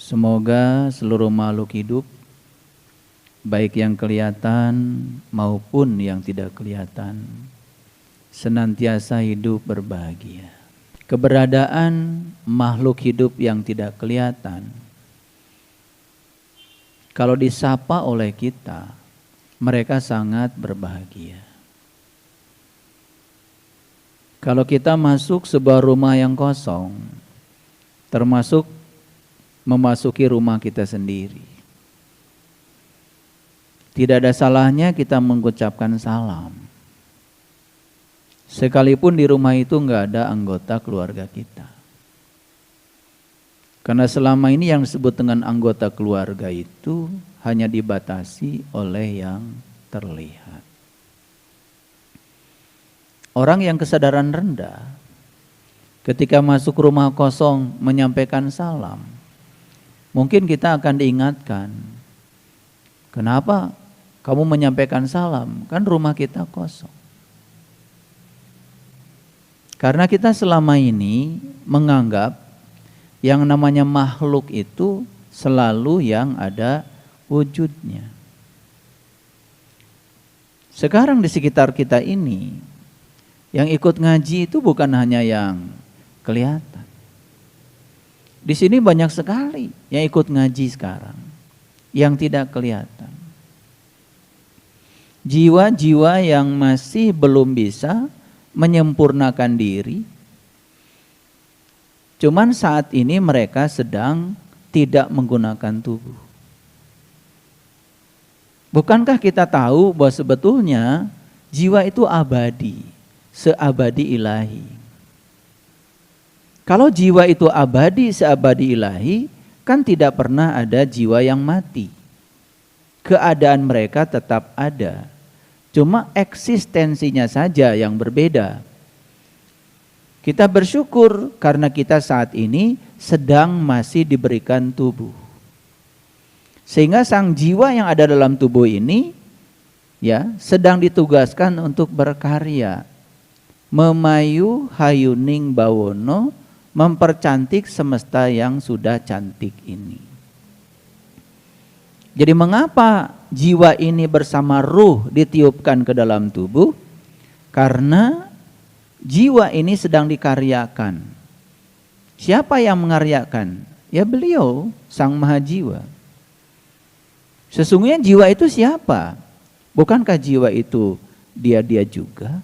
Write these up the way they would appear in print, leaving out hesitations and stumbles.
Semoga seluruh makhluk hidup, baik yang kelihatan maupun yang tidak kelihatan, senantiasa hidup berbahagia. Keberadaan makhluk hidup yang tidak kelihatan, kalau disapa oleh kita, mereka sangat berbahagia. Kalau kita masuk sebuah rumah yang kosong, termasuk memasuki rumah kita sendiri, tidak ada salahnya kita mengucapkan salam. Sekalipun di rumah itu enggak ada anggota keluarga kita. Karena selama ini yang disebut dengan anggota keluarga itu hanya dibatasi oleh yang terlihat. Orang yang kesadaran rendah ketika masuk rumah kosong menyampaikan salam, mungkin kita akan diingatkan, kenapa kamu menyampaikan salam? Kan rumah kita kosong. Karena kita selama ini menganggap yang namanya makhluk itu selalu yang ada wujudnya. Sekarang di sekitar kita ini, yang ikut ngaji itu bukan hanya yang kelihatan. Di sini banyak sekali yang ikut ngaji sekarang, yang tidak kelihatan. Jiwa-jiwa yang masih belum bisa menyempurnakan diri, cuman saat ini mereka sedang tidak menggunakan tubuh. Bukankah kita tahu bahwa sebetulnya jiwa itu abadi, seabadi ilahi. Kalau jiwa itu abadi, seabadi ilahi, kan tidak pernah ada jiwa yang mati. Keadaan mereka tetap ada. Cuma eksistensinya saja yang berbeda. Kita bersyukur karena kita saat ini sedang masih diberikan tubuh. Sehingga sang jiwa yang ada dalam tubuh ini ya sedang ditugaskan untuk berkarya. Memayu hayuning bawono, mempercantik semesta yang sudah cantik ini. Jadi mengapa jiwa ini bersama ruh ditiupkan ke dalam tubuh? Karena jiwa ini sedang dikaryakan. Siapa yang mengaryakan? Ya beliau, Sang Maha Jiwa. Sesungguhnya jiwa itu siapa? Bukankah jiwa itu dia juga?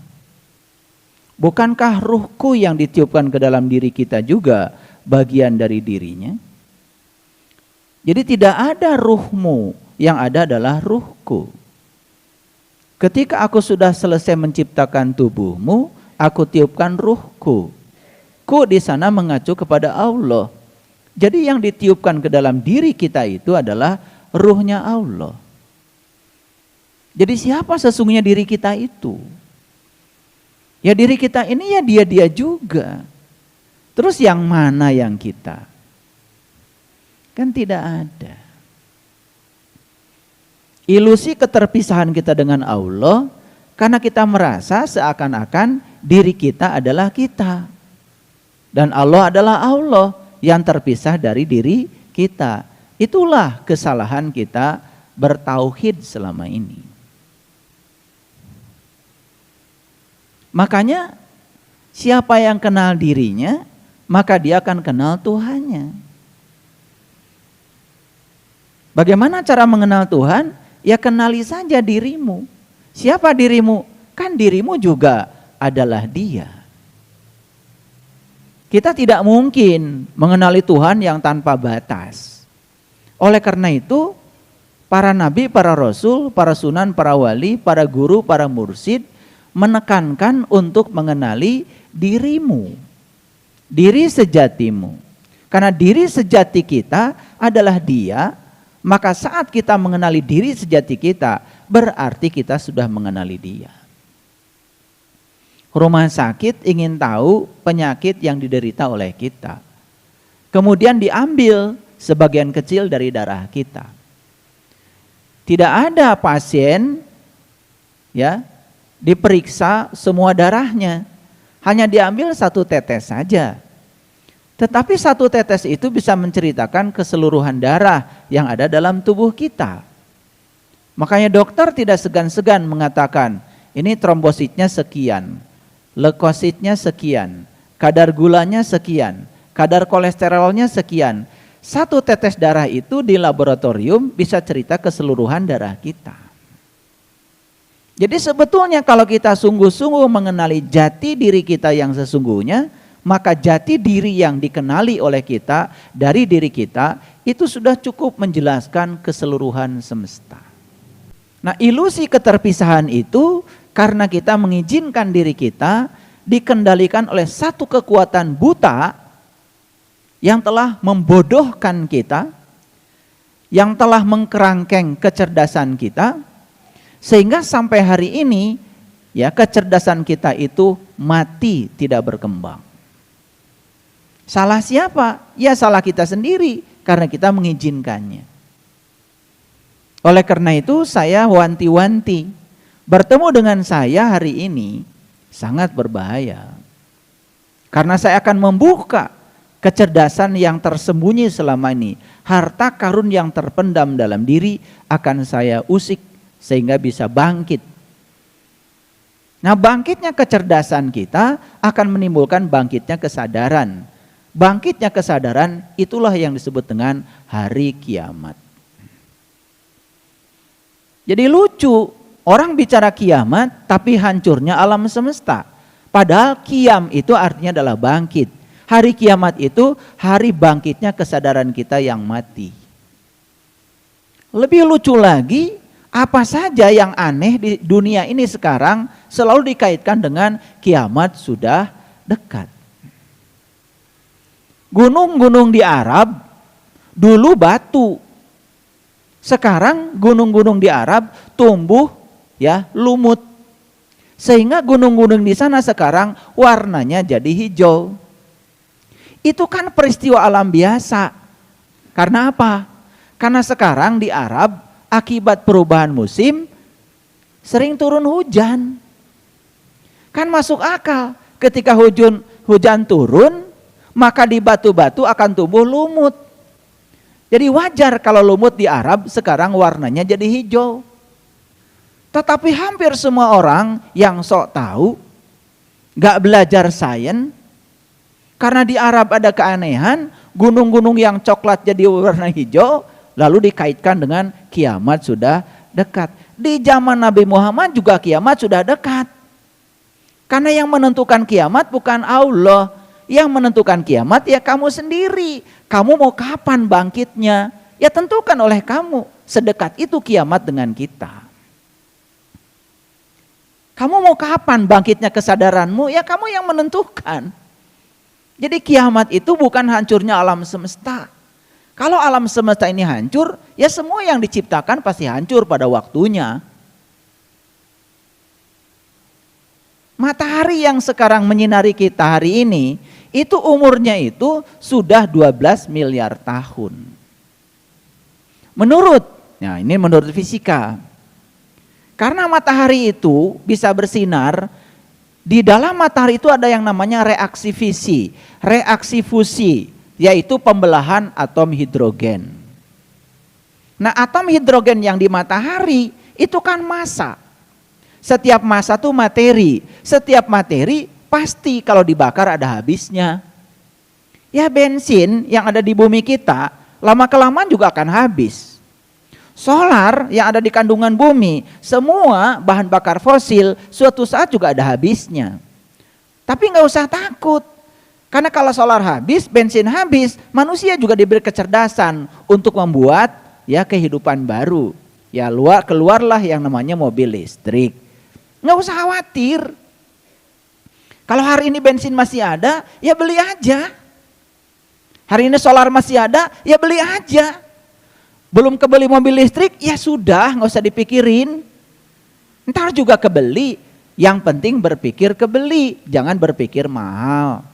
Bukankah ruhku yang ditiupkan ke dalam diri kita juga bagian dari dirinya? Jadi tidak ada ruhmu, yang ada adalah ruhku. Ketika aku sudah selesai menciptakan tubuhmu, aku tiupkan ruhku. Ku di sana mengacu kepada Allah. Jadi yang ditiupkan ke dalam diri kita itu adalah ruhnya Allah. Jadi siapa sesungguhnya diri kita itu? Ya diri kita ini ya dia juga. Terus yang mana yang kita? Kan tidak ada. Ilusi keterpisahan kita dengan Allah karena kita merasa seakan-akan diri kita adalah kita. Dan Allah adalah Allah yang terpisah dari diri kita. Itulah kesalahan kita bertauhid selama ini. Makanya siapa yang kenal dirinya, maka dia akan kenal Tuhannya. Bagaimana cara mengenal Tuhan? Ya kenali saja dirimu. Siapa dirimu? Kan dirimu juga adalah Dia. Kita tidak mungkin mengenali Tuhan yang tanpa batas. Oleh karena itu, para nabi, para rasul, para sunan, para wali, para guru, para mursyid menekankan untuk mengenali dirimu, diri sejatimu. Karena diri sejati kita adalah Dia, maka saat kita mengenali diri sejati kita, berarti kita sudah mengenali Dia. Rumah sakit ingin tahu penyakit yang diderita oleh kita. Kemudian diambil sebagian kecil dari darah kita. Tidak ada pasien ya diperiksa semua darahnya, hanya diambil satu tetes saja. Tetapi satu tetes itu bisa menceritakan keseluruhan darah yang ada dalam tubuh kita. Makanya dokter tidak segan-segan mengatakan, ini trombositnya sekian, leukositnya sekian, kadar gulanya sekian, kadar kolesterolnya sekian. Satu tetes darah itu di laboratorium bisa cerita keseluruhan darah kita. Jadi sebetulnya kalau kita sungguh-sungguh mengenali jati diri kita yang sesungguhnya, maka jati diri yang dikenali oleh kita dari diri kita itu sudah cukup menjelaskan keseluruhan semesta. Nah, ilusi keterpisahan itu karena kita mengizinkan diri kita dikendalikan oleh satu kekuatan buta yang telah membodohkan kita, yang telah mengkerangkeng kecerdasan kita, sehingga sampai hari ini ya kecerdasan kita itu mati, tidak berkembang. Salah siapa? Ya salah kita sendiri karena kita mengizinkannya. Oleh karena itu saya wanti-wanti, bertemu dengan saya hari ini sangat berbahaya. Karena saya akan membuka kecerdasan yang tersembunyi selama ini. Harta karun yang terpendam dalam diri akan saya usik sehingga bisa bangkit. Nah, bangkitnya kecerdasan kita akan menimbulkan bangkitnya kesadaran. Bangkitnya kesadaran itulah yang disebut dengan hari kiamat. Jadi lucu, orang bicara kiamat tapi hancurnya alam semesta. Padahal kiam itu artinya adalah bangkit. Hari kiamat itu hari bangkitnya kesadaran kita yang mati. Lebih lucu lagi, apa saja yang aneh di dunia ini sekarang selalu dikaitkan dengan kiamat sudah dekat. Gunung-gunung di Arab dulu batu. Sekarang gunung-gunung di Arab tumbuh ya lumut. Sehingga gunung-gunung di sana sekarang warnanya jadi hijau. Itu kan peristiwa alam biasa. Karena apa? Karena sekarang di Arab akibat perubahan musim sering turun hujan. Kan masuk akal, ketika hujan turun, maka di batu-batu akan tumbuh lumut. Jadi wajar kalau lumut di Arab sekarang warnanya jadi hijau. Tetapi hampir semua orang yang sok tahu, gak belajar sains, karena di Arab ada keanehan, gunung-gunung yang coklat jadi warna hijau, lalu dikaitkan dengan kiamat sudah dekat. Di zaman Nabi Muhammad juga kiamat sudah dekat. Karena yang menentukan kiamat bukan Allah, yang menentukan kiamat ya kamu sendiri. Kamu mau kapan bangkitnya? Ya tentukan oleh kamu. Sedekat itu kiamat dengan kita. Kamu mau kapan bangkitnya kesadaranmu? Ya kamu yang menentukan. Jadi kiamat itu bukan hancurnya alam semesta. Kalau alam semesta ini hancur, ya semua yang diciptakan pasti hancur pada waktunya. Matahari yang sekarang menyinari kita hari ini, itu umurnya itu sudah 12 miliar tahun. Menurut fisika. Karena matahari itu bisa bersinar, di dalam matahari itu ada yang namanya reaksi fusi, yaitu pembelahan atom hidrogen. Nah, atom hidrogen yang di matahari itu kan massa. Setiap massa itu materi. Setiap materi pasti kalau dibakar ada habisnya. Ya bensin yang ada di bumi kita lama-kelamaan juga akan habis. Solar yang ada di kandungan bumi, semua bahan bakar fosil suatu saat juga ada habisnya. Tapi nggak usah takut. Karena kalau solar habis, bensin habis, manusia juga diberi kecerdasan untuk membuat ya kehidupan baru. Ya keluarlah yang namanya mobil listrik. Nggak usah khawatir. Kalau hari ini bensin masih ada, ya beli aja. Hari ini solar masih ada, ya beli aja. Belum kebeli mobil listrik, ya sudah, nggak usah dipikirin. Ntar juga kebeli. Yang penting berpikir kebeli, jangan berpikir mahal.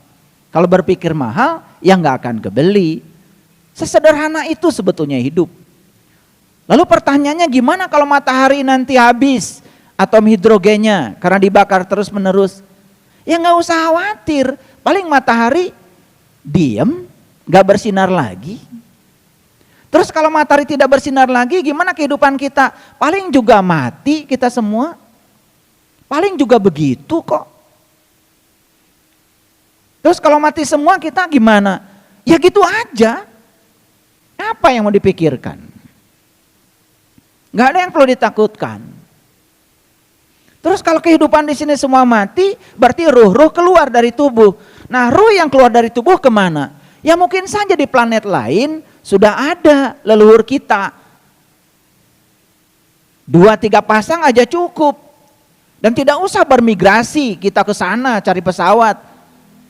Kalau berpikir mahal, ya nggak akan kebeli. Sesederhana itu sebetulnya hidup. Lalu pertanyaannya gimana kalau matahari nanti habis atom hidrogennya karena dibakar terus menerus? Ya nggak usah khawatir, paling matahari diem, gak bersinar lagi. Terus kalau matahari tidak bersinar lagi, gimana kehidupan kita? Paling juga mati kita semua. Paling juga begitu kok. Terus kalau mati semua kita gimana? Ya gitu aja. Apa yang mau dipikirkan? Gak ada yang perlu ditakutkan. Terus kalau kehidupan di sini semua mati, berarti ruh keluar dari tubuh. Nah, ruh yang keluar dari tubuh kemana? Ya mungkin saja di planet lain sudah ada leluhur kita. 2-3 pasang aja cukup. Dan tidak usah bermigrasi kita ke sana cari pesawat.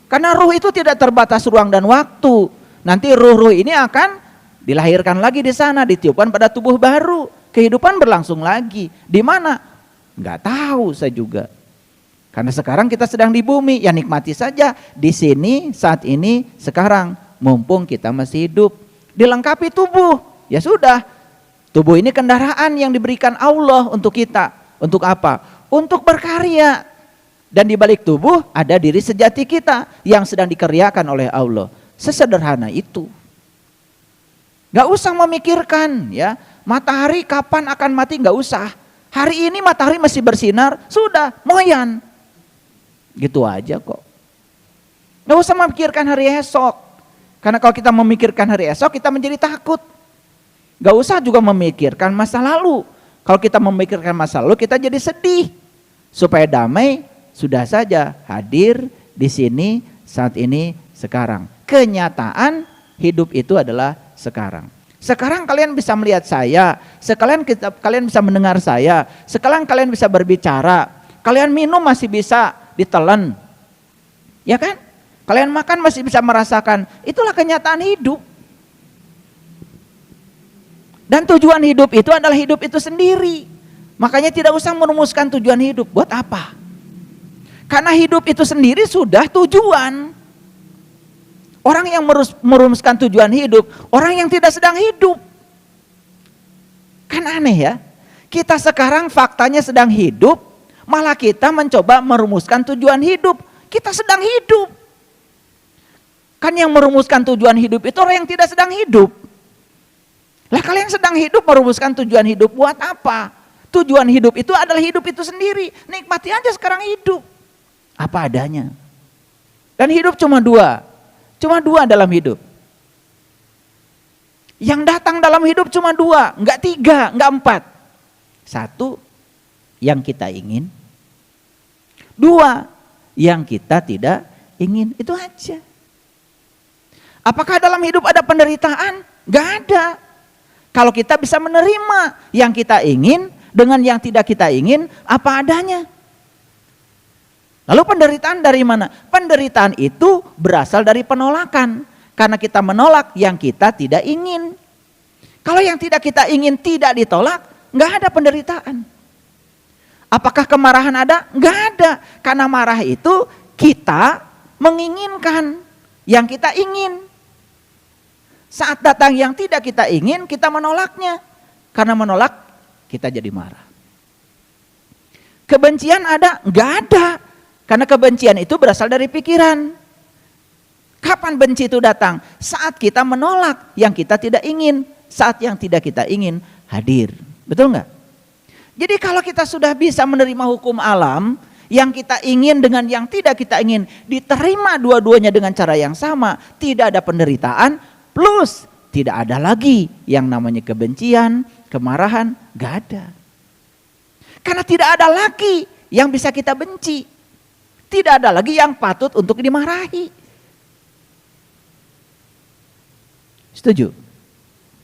Karena ruh itu tidak terbatas ruang dan waktu. Nanti ruh-ruh ini akan dilahirkan lagi di sana, ditiupkan pada tubuh baru. Kehidupan berlangsung lagi. Di mana? Nggak tahu saya juga. Karena sekarang kita sedang di bumi, ya nikmati saja di sini saat ini sekarang mumpung kita masih hidup. Dilengkapi tubuh, ya sudah. Tubuh ini kendaraan yang diberikan Allah untuk kita. Untuk apa? Untuk berkarya. Dan di balik tubuh ada diri sejati kita yang sedang dikerjakan oleh Allah. Sesederhana itu. Gak usah memikirkan ya matahari kapan akan mati, gak usah. Hari ini matahari masih bersinar, sudah moyan. Gitu aja kok. Gak usah memikirkan hari esok. Karena kalau kita memikirkan hari esok kita menjadi takut. Gak usah juga memikirkan masa lalu. Kalau kita memikirkan masa lalu kita jadi sedih. Supaya damai, sudah saja hadir di sini saat ini sekarang. Kenyataan hidup itu adalah sekarang. Sekarang kalian bisa melihat saya, kalian bisa mendengar saya, sekarang kalian bisa berbicara, kalian minum masih bisa ditelan. Ya kan? Kalian makan masih bisa merasakan. Itulah kenyataan hidup. Dan tujuan hidup itu adalah hidup itu sendiri. Makanya tidak usah merumuskan tujuan hidup. Buat apa? Karena hidup itu sendiri sudah tujuan. Orang yang merumuskan tujuan hidup, orang yang tidak sedang hidup. Kan aneh ya. Kita sekarang faktanya sedang hidup, malah kita mencoba merumuskan tujuan hidup. Kita sedang hidup. Kan yang merumuskan tujuan hidup itu orang yang tidak sedang hidup. Lah kalian sedang hidup merumuskan tujuan hidup buat apa? Tujuan hidup itu adalah hidup itu sendiri. Nikmati aja sekarang hidup. Apa adanya. Dan hidup cuma dua. Cuma dua dalam hidup. Yang datang dalam hidup cuma dua, enggak tiga, enggak empat. Satu, yang kita ingin. Dua, yang kita tidak ingin. Itu aja. Apakah dalam hidup ada penderitaan? Enggak ada. Kalau kita bisa menerima yang kita ingin dengan yang tidak kita ingin, apa adanya. Lalu penderitaan dari mana? Penderitaan itu berasal dari penolakan. Karena kita menolak yang kita tidak ingin. Kalau yang tidak kita ingin tidak ditolak, nggak ada penderitaan. Apakah kemarahan ada? Nggak ada. Karena marah itu kita menginginkan yang kita ingin. Saat datang yang tidak kita ingin, kita menolaknya. Karena menolak, kita jadi marah. Kebencian ada? Nggak ada. Karena kebencian itu berasal dari pikiran. Kapan benci itu datang? Saat kita menolak yang kita tidak ingin. Saat yang tidak kita ingin hadir. Betul nggak? Jadi kalau kita sudah bisa menerima hukum alam, yang kita ingin dengan yang tidak kita ingin, diterima dua-duanya dengan cara yang sama, tidak ada penderitaan, plus tidak ada lagi yang namanya kebencian, kemarahan, nggak ada. Karena tidak ada lagi yang bisa kita benci. Tidak ada lagi yang patut untuk dimarahi. Setuju?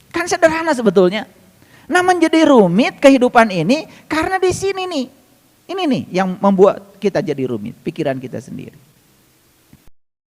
Kan sederhana sebetulnya. Nah menjadi rumit kehidupan ini karena di sini nih. Ini nih yang membuat kita jadi rumit, pikiran kita sendiri.